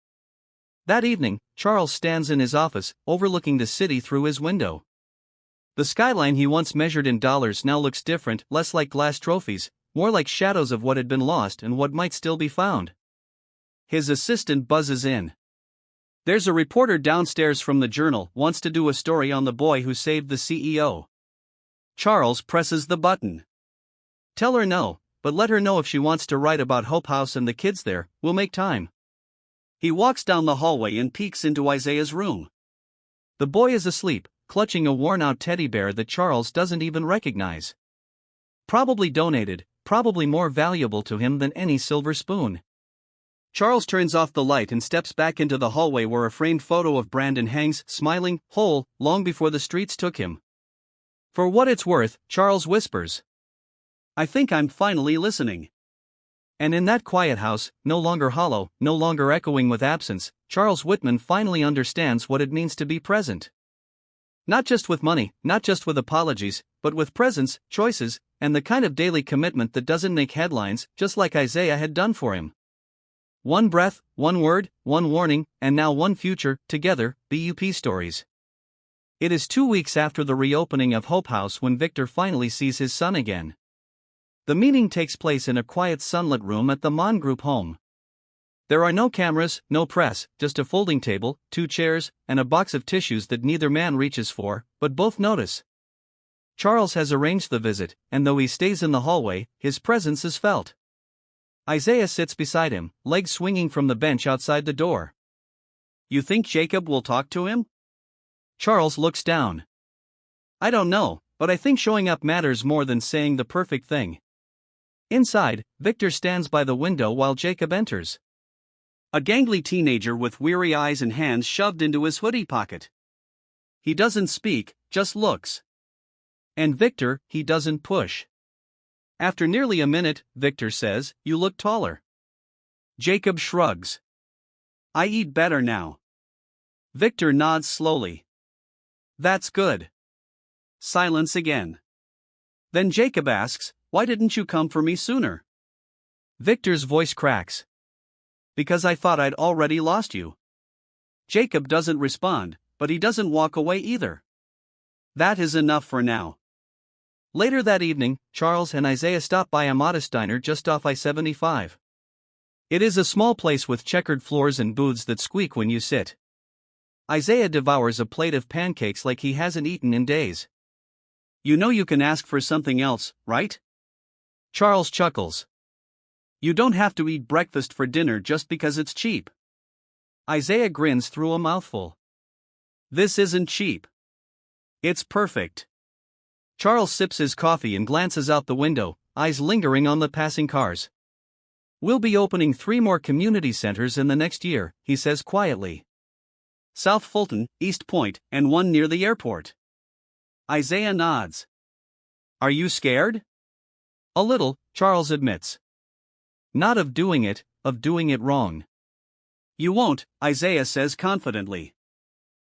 That evening, Charles stands in his office, overlooking the city through his window. The skyline he once measured in dollars now looks different, less like glass trophies, more like shadows of what had been lost and what might still be found. His assistant buzzes in. "There's a reporter downstairs from the Journal, wants to do a story on the boy who saved the CEO." Charles presses the button. "Tell her no, but let her know if she wants to write about Hope House and the kids there, we'll make time." He walks down the hallway and peeks into Isaiah's room. The boy is asleep, clutching a worn-out teddy bear that Charles doesn't even recognize. Probably donated, probably more valuable to him than any silver spoon. Charles turns off the light and steps back into the hallway where a framed photo of Brandon hangs, smiling, whole, long before the streets took him. "For what it's worth," Charles whispers, "I think I'm finally listening." And in that quiet house, no longer hollow, no longer echoing with absence, Charles Whitman finally understands what it means to be present. Not just with money, not just with apologies, but with presence, choices, and the kind of daily commitment that doesn't make headlines, just like Isaiah had done for him. One breath, one word, one warning, and now one future, together, BUP stories. It is 2 weeks after the reopening of Hope House when Victor finally sees his son again. The meeting takes place in a quiet sunlit room at the Mon Group home. There are no cameras, no press, just a folding table, 2 chairs, and a box of tissues that neither man reaches for, but both notice. Charles has arranged the visit, and though he stays in the hallway, his presence is felt. Isaiah sits beside him, legs swinging from the bench outside the door. "You think Jacob will talk to him?" Charles looks down. "I don't know, but I think showing up matters more than saying the perfect thing." Inside, Victor stands by the window while Jacob enters. A gangly teenager with weary eyes and hands shoved into his hoodie pocket. He doesn't speak, just looks. And Victor, he doesn't push. After nearly a minute, Victor says, "You look taller." Jacob shrugs. "I eat better now." Victor nods slowly. "That's good." Silence again. Then Jacob asks, "Why didn't you come for me sooner?" Victor's voice cracks. "Because I thought I'd already lost you." Jacob doesn't respond, but he doesn't walk away either. That is enough for now. Later that evening, Charles and Isaiah stop by a modest diner just off I-75. It is a small place with checkered floors and booths that squeak when you sit. Isaiah devours a plate of pancakes like he hasn't eaten in days. "You know you can ask for something else, right?" Charles chuckles. "You don't have to eat breakfast for dinner just because it's cheap." Isaiah grins through a mouthful. "This isn't cheap. It's perfect." Charles sips his coffee and glances out the window, eyes lingering on the passing cars. "We'll be opening 3 more community centers in the next year," he says quietly. "South Fulton, East Point, and one near the airport." Isaiah nods. "Are you scared?" "A little," Charles admits. "Not of doing it, of doing it wrong." "You won't," Isaiah says confidently.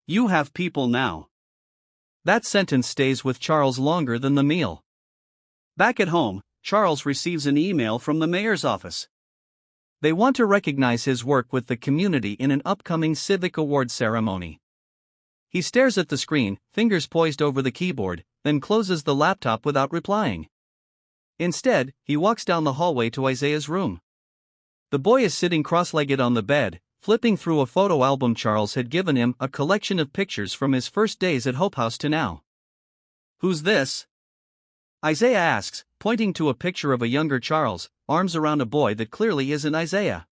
"You have people now." That sentence stays with Charles longer than the meal. Back at home, Charles receives an email from the mayor's office. They want to recognize his work with the community in an upcoming civic award ceremony. He stares at the screen, fingers poised over the keyboard, then closes the laptop without replying. Instead, he walks down the hallway to Isaiah's room. The boy is sitting cross-legged on the bed, flipping through a photo album Charles had given him, a collection of pictures from his first days at Hope House to now. "Who's this?" Isaiah asks, pointing to a picture of a younger Charles, arms around a boy that clearly isn't Isaiah.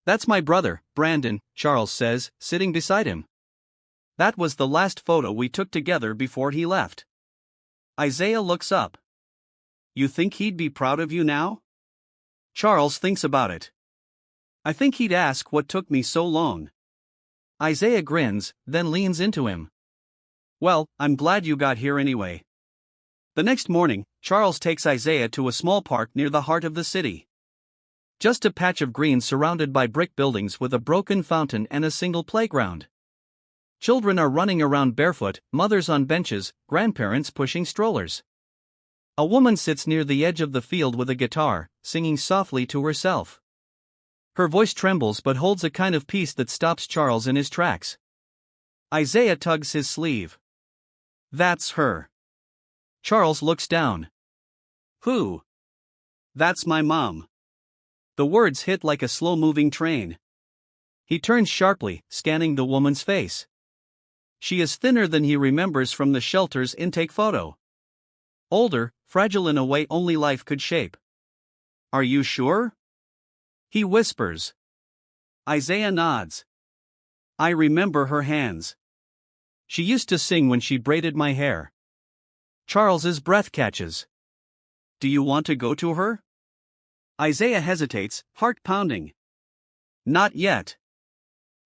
"That's my brother, Brandon," Charles says, sitting beside him. "That was the last photo we took together before he left." Isaiah looks up. "You think he'd be proud of you now?" Charles thinks about it. "I think he'd ask what took me so long." Isaiah grins, then leans into him. "Well, I'm glad you got here anyway." The next morning, Charles takes Isaiah to a small park near the heart of the city. Just a patch of green surrounded by brick buildings with a broken fountain and a single playground. Children are running around barefoot, mothers on benches, grandparents pushing strollers. A woman sits near the edge of the field with a guitar, singing softly to herself. Her voice trembles but holds a kind of peace that stops Charles in his tracks. Isaiah tugs his sleeve. "That's her." Charles looks down. "Who?" "That's my mom." The words hit like a slow-moving train. He turns sharply, scanning the woman's face. She is thinner than he remembers from the shelter's intake photo. Older, fragile in a way only life could shape. "Are you sure?" he whispers. Isaiah nods. "I remember her hands. She used to sing when she braided my hair." Charles's breath catches. "Do you want to go to her?" Isaiah hesitates, heart pounding. "Not yet.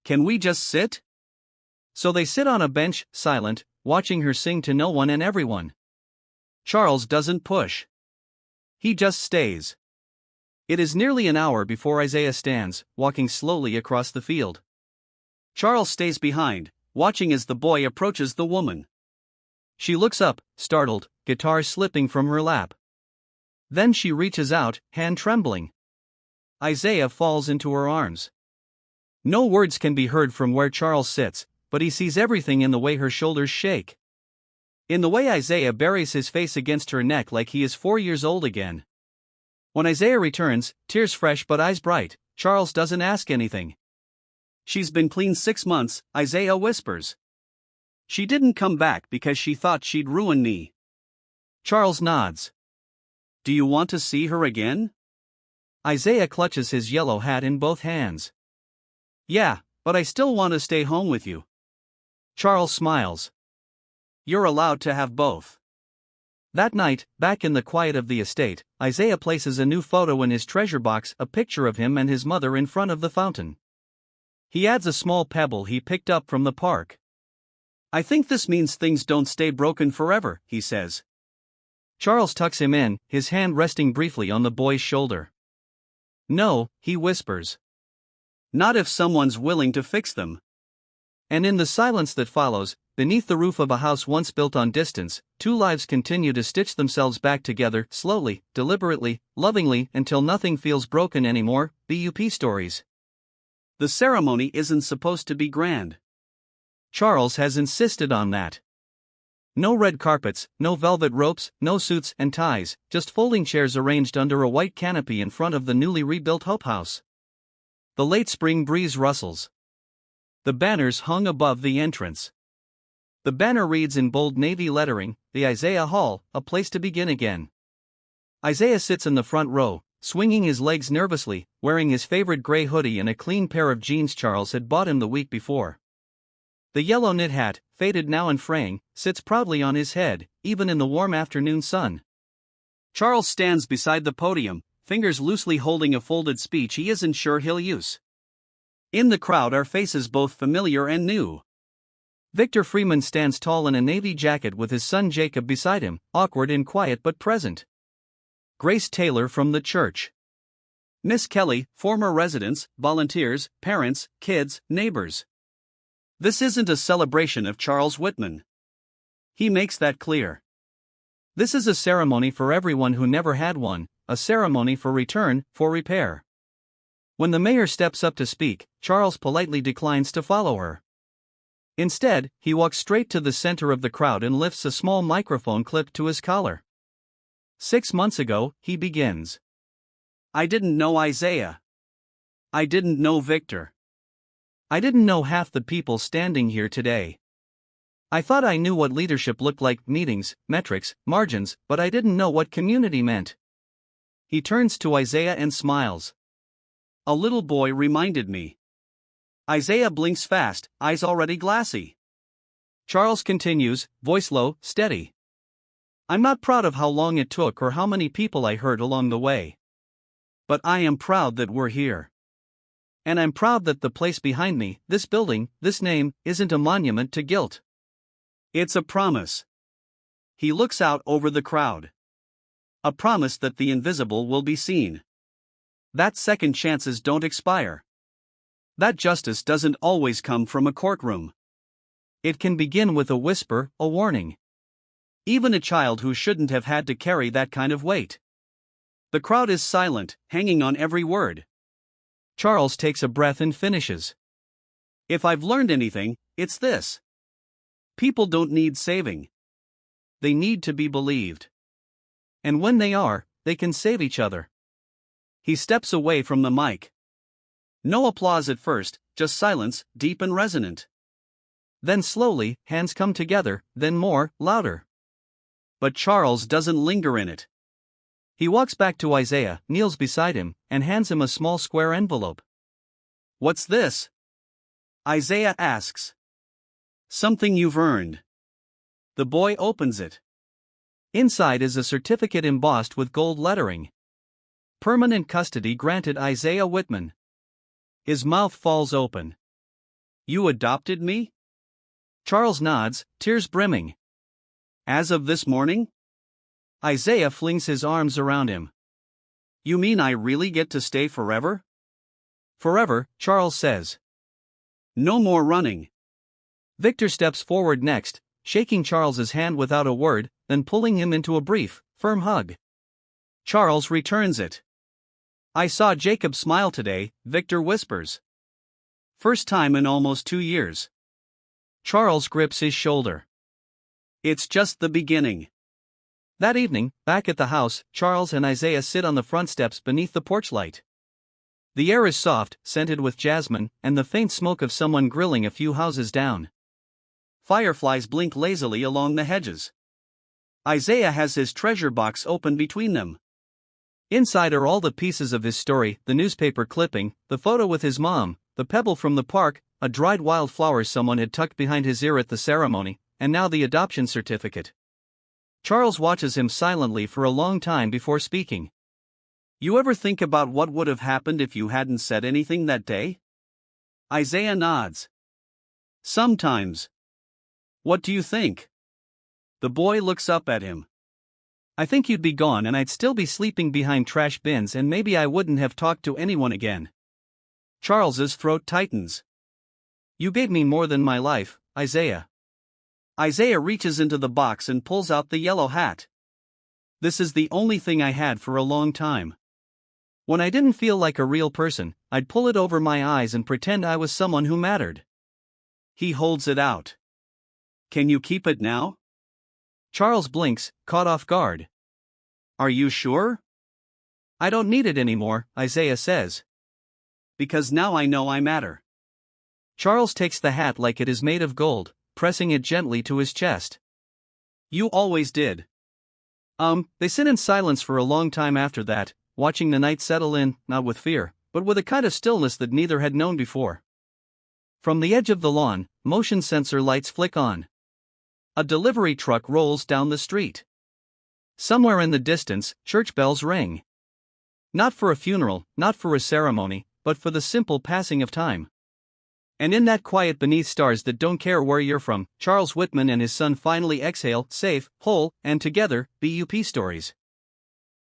Can we just sit?" So they sit on a bench, silent, watching her sing to no one and everyone. Charles doesn't push. He just stays. It is nearly an hour before Isaiah stands, walking slowly across the field. Charles stays behind, watching as the boy approaches the woman. She looks up, startled, guitar slipping from her lap. Then she reaches out, hand trembling. Isaiah falls into her arms. No words can be heard from where Charles sits, but he sees everything in the way her shoulders shake. In the way Isaiah buries his face against her neck like he is 4 years old again. When Isaiah returns, tears fresh but eyes bright, Charles doesn't ask anything. "She's been clean 6 months, Isaiah whispers. She didn't come back because she thought she'd ruin me." Charles nods. "Do you want to see her again?" Isaiah clutches his yellow hat in both hands. "Yeah, but I still want to stay home with you." Charles smiles. "You're allowed to have both." That night, back in the quiet of the estate, Isaiah places a new photo in his treasure box, a picture of him and his mother in front of the fountain. He adds a small pebble he picked up from the park. "I think this means things don't stay broken forever," he says. Charles tucks him in, his hand resting briefly on the boy's shoulder. "No," he whispers. "Not if someone's willing to fix them." And in the silence that follows, beneath the roof of a house once built on distance, two lives continue to stitch themselves back together, slowly, deliberately, lovingly, until nothing feels broken anymore. BUP stories. The ceremony isn't supposed to be grand. Charles has insisted on that. No red carpets, no velvet ropes, no suits and ties, just folding chairs arranged under a white canopy in front of the newly rebuilt Hope House. The late spring breeze rustles. The banners hung above the entrance. The banner reads in bold navy lettering, "The Isaiah Hall, a place to begin again." Isaiah sits in the front row, swinging his legs nervously, wearing his favorite gray hoodie and a clean pair of jeans Charles had bought him the week before. The yellow knit hat, faded now and fraying, sits proudly on his head, even in the warm afternoon sun. Charles stands beside the podium, fingers loosely holding a folded speech he isn't sure he'll use. In the crowd are faces both familiar and new. Victor Freeman stands tall in a navy jacket with his son Jacob beside him, awkward and quiet but present. Grace Taylor from the church. Miss Kelly, former residents, volunteers, parents, kids, neighbors. This isn't a celebration of Charles Whitman. He makes that clear. This is a ceremony for everyone who never had one, a ceremony for return, for repair. When the mayor steps up to speak, Charles politely declines to follow her. Instead, he walks straight to the center of the crowd and lifts a small microphone clipped to his collar. 6 months ago, he begins. I didn't know Isaiah. I didn't know Victor. I didn't know half the people standing here today. I thought I knew what leadership looked like: meetings, metrics, margins, but I didn't know what community meant. He turns to Isaiah and smiles. A little boy reminded me. Isaiah blinks fast, eyes already glassy. Charles continues, voice low, steady. I'm not proud of how long it took or how many people I hurt along the way. But I am proud that we're here. And I'm proud that the place behind me, this building, this name, isn't a monument to guilt. It's a promise. He looks out over the crowd. A promise that the invisible will be seen. That second chances don't expire. That justice doesn't always come from a courtroom. It can begin with a whisper, a warning. Even a child who shouldn't have had to carry that kind of weight. The crowd is silent, hanging on every word. Charles takes a breath and finishes. If I've learned anything, it's this. People don't need saving. They need to be believed. And when they are, they can save each other. He steps away from the mic. No applause at first, just silence, deep and resonant. Then slowly, hands come together, then more, louder. But Charles doesn't linger in it. He walks back to Isaiah, kneels beside him, and hands him a small square envelope. What's this? Isaiah asks. Something you've earned. The boy opens it. Inside is a certificate embossed with gold lettering. Permanent custody granted Isaiah Whitman. His mouth falls open. You adopted me? Charles nods, tears brimming. As of this morning? Isaiah flings his arms around him. You mean I really get to stay forever? Forever, Charles says. No more running. Victor steps forward next, shaking Charles's hand without a word, then pulling him into a brief, firm hug. Charles returns it. I saw Jacob smile today, Victor whispers. First time in almost 2 years. Charles grips his shoulder. It's just the beginning. That evening, back at the house, Charles and Isaiah sit on the front steps beneath the porch light. The air is soft, scented with jasmine, and the faint smoke of someone grilling a few houses down. Fireflies blink lazily along the hedges. Isaiah has his treasure box open between them. Inside are all the pieces of his story: the newspaper clipping, the photo with his mom, the pebble from the park, a dried wildflower someone had tucked behind his ear at the ceremony, and now the adoption certificate. Charles watches him silently for a long time before speaking. You ever think about what would have happened if you hadn't said anything that day? Isaiah nods. Sometimes. What do you think? The boy looks up at him. I think you'd be gone and I'd still be sleeping behind trash bins, and maybe I wouldn't have talked to anyone again. Charles's throat tightens. You gave me more than my life, Isaiah. Isaiah reaches into the box and pulls out the yellow hat. This is the only thing I had for a long time. When I didn't feel like a real person, I'd pull it over my eyes and pretend I was someone who mattered. He holds it out. Can you keep it now? Charles blinks, caught off guard. Are you sure? I don't need it anymore, Isaiah says. Because now I know I matter. Charles takes the hat like it is made of gold, pressing it gently to his chest. You always did. They sit in silence for a long time after that, watching the night settle in, not with fear, but with a kind of stillness that neither had known before. From the edge of the lawn, motion sensor lights flick on. A delivery truck rolls down the street. Somewhere in the distance, church bells ring. Not for a funeral, not for a ceremony, but for the simple passing of time. And in that quiet beneath stars that don't care where you're from, Charles Whitman and his son finally exhale, safe, whole, and together, BUP stories.